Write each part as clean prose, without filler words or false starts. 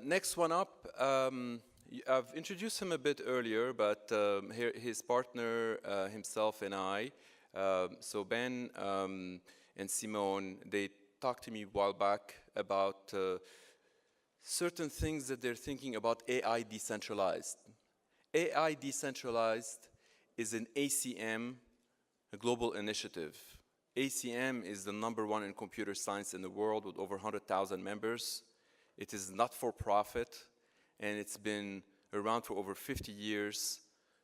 Next one up, I've introduced him a bit earlier, but here his partner, himself, and I. So Ben and Simone, they talked to me a while back about certain things that they're thinking about AI decentralized. AI decentralized is an ACM, a global initiative. ACM is the #1 in computer science in the world with over 100,000 members. It is not for profit, and it's been around for over 50 years,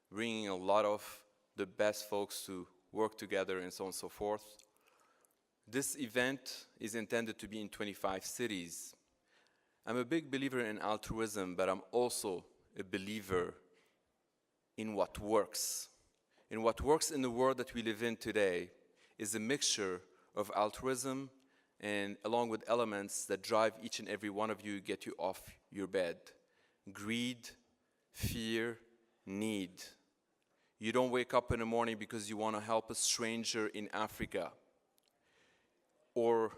bringing a lot of the best folks to work together and so on and so forth. This event is intended to be in 25 cities. I'm a big believer in altruism, but I'm also a believer in what works. And what works in the world that we live in today is a mixture of altruism and along with elements that drive each and every one of you, get you off your bed. Greed, fear, need. You don't wake up in the morning because you want to help a stranger in Africa or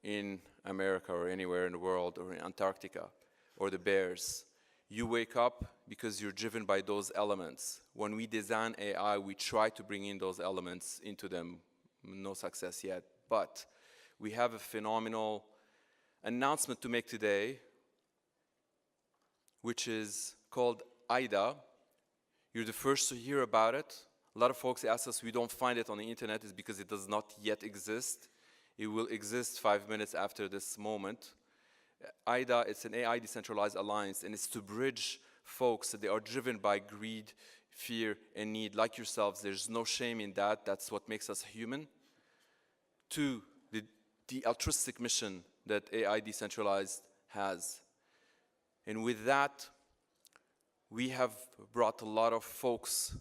in America or anywhere in the world or in Antarctica or the bears. You wake up because you're driven by those elements. When we design AI, we try to bring in those elements into them. No success yet, but we have a phenomenal announcement to make today, which is called AIDA. You're the first to hear about it. A lot of folks ask us, we don't find it on the internet, is because it does not yet exist. It will exist 5 minutes after this moment. AIDA, it's an AI decentralized alliance, and it's to bridge folks that they are driven by greed, fear, and need, like yourselves. There's no shame in that. That's what makes us human. To the altruistic mission that AI Decentralized has. And with that, we have brought a lot of folks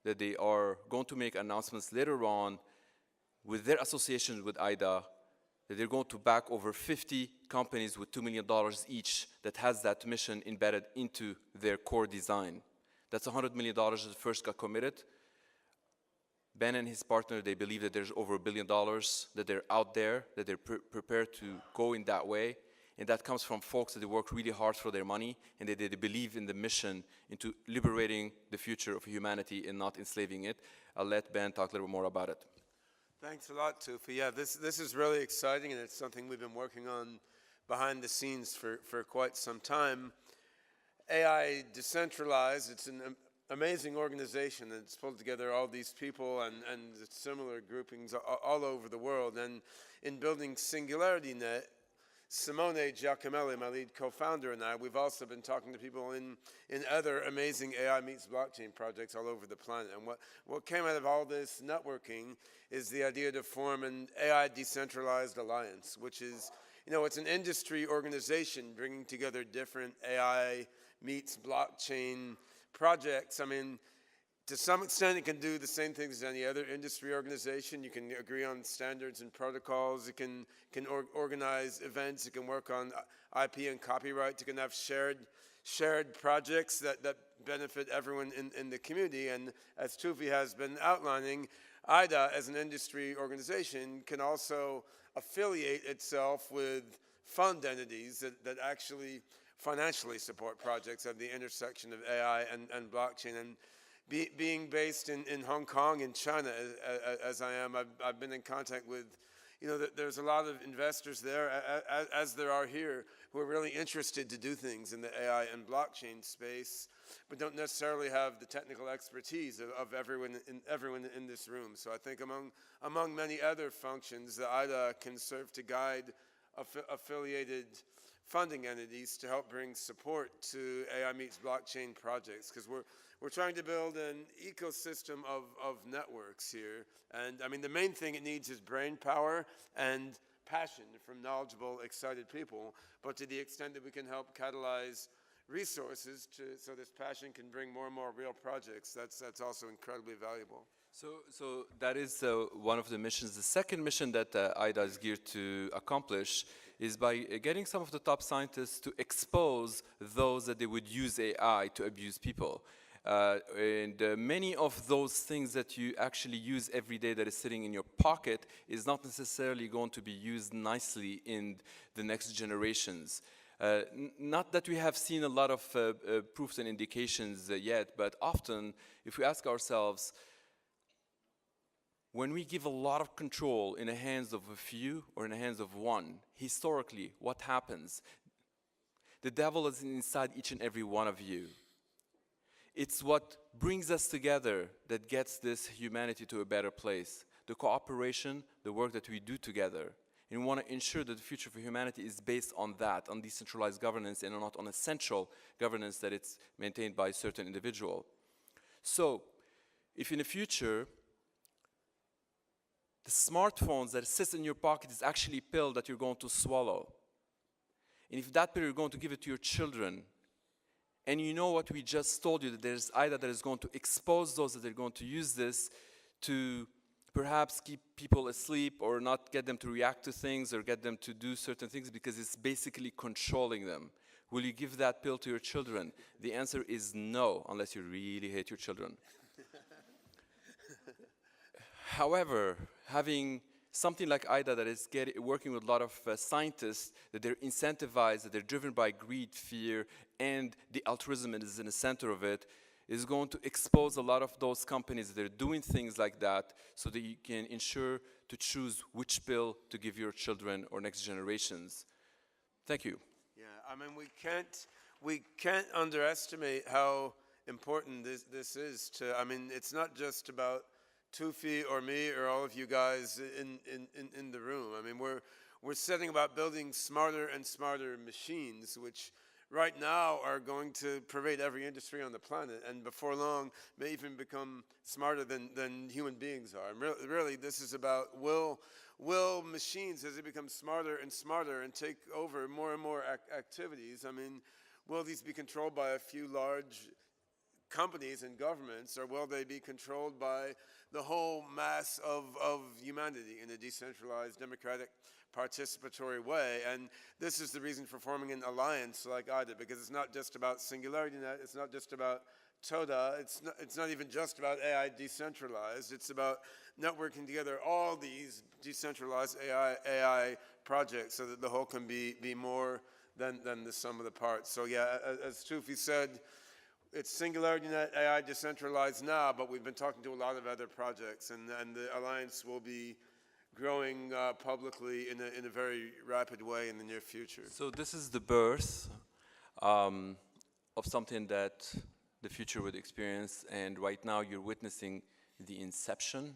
that they are going to make announcements later on with their associations with AIDA, that they're going to back over 50 companies with $2 million each that has that mission embedded into their core design. That's $100 million that first got committed. Ben and his partner, they believe that there's over $1 billion that they're out there, that they're prepared to go in that way. And that comes from folks that they work really hard for their money and that they believe in the mission into liberating the future of humanity and not enslaving it. I'll let Ben talk a little bit more about it. Thanks a lot, Toufi. Yeah, this is really exciting, and it's something we've been working on behind the scenes for quite some time. AI Decentralized, it's an amazing organization that's pulled together all these people and similar groupings all over the world. And in building SingularityNet, Simone Giacomelli, my lead co-founder, and I, we've also been talking to people in other amazing AI meets blockchain projects all over the planet. And what came out of all this networking is the idea to form an AI Decentralized Alliance, which is, you know, it's an industry organization bringing together different AI meets blockchain projects. I mean, to some extent, it can do the same things as any other industry organization. You can agree on standards and protocols. It can organize events. It can work on IP and copyright. It can have shared projects that benefit everyone in the community. And as Toufi has been outlining, AIDA, as an industry organization, can also affiliate itself with fund entities that actually financially support projects at the intersection of AI and blockchain. And being based in Hong Kong and China, as I am, I've been in contact with, you know, there's a lot of investors there, as there are here, who are really interested to do things in the AI and blockchain space, but don't necessarily have the technical expertise of everyone in this room. So I think among many other functions, the AIDA can serve to guide affiliated funding entities to help bring support to AI meets blockchain projects, because we're trying to build an ecosystem of networks here. And I mean, the main thing it needs is brain power and passion from knowledgeable, excited people. But to the extent that we can help catalyze resources so this passion can bring more and more real projects, that's also incredibly valuable. So that is one of the missions. The second mission that AIDA is geared to accomplish is by getting some of the top scientists to expose those that they would use AI to abuse people. And many of those things that you actually use every day that is sitting in your pocket is not necessarily going to be used nicely in the next generations. Not that we have seen a lot of proofs and indications yet, but often if we ask ourselves, when we give a lot of control in the hands of a few or in the hands of one, historically, what happens? The devil is inside each and every one of you. It's what brings us together that gets this humanity to a better place. The cooperation, the work that we do together. And we want to ensure that the future for humanity is based on that, on decentralized governance and not on a central governance that it's maintained by a certain individual. So, if in the future, the smartphones that sits in your pocket is actually a pill that you're going to swallow. And if that pill you're going to give it to your children, and you know what we just told you, that there's AIDA that is going to expose those that are going to use this to perhaps keep people asleep or not get them to react to things or get them to do certain things because it's basically controlling them. Will you give that pill to your children? The answer is no, unless you really hate your children. However, having something like AIDA that is working with a lot of scientists, that they're incentivized, that they're driven by greed, fear, and the altruism is in the center of it, is going to expose a lot of those companies that are doing things like that so that you can ensure to choose which pill to give your children or next generations. Thank you. Yeah, I mean, we can't underestimate how important this is to, I mean, it's not just about Toufi or me or all of you guys in the room. I mean, we're setting about building smarter and smarter machines, which right now are going to pervade every industry on the planet, and before long may even become smarter than human beings are. And really, this is about will machines, as they become smarter and smarter and take over more and more activities, I mean, will these be controlled by a few large companies and governments, or will they be controlled by the whole mass of humanity in a decentralized, democratic, participatory way? And this is the reason for forming an alliance like AIDA, because it's not just about SingularityNet, it's not just about Toda, it's not even just about AI decentralized, it's about networking together all these decentralized AI projects so that the whole can be more than the sum of the parts. So yeah, as Toufi said, it's SingularityNet, AI decentralized now, but we've been talking to a lot of other projects, and the alliance will be growing publicly in a very rapid way in the near future. So this is the birth of something that the future would experience, and right now you're witnessing the inception.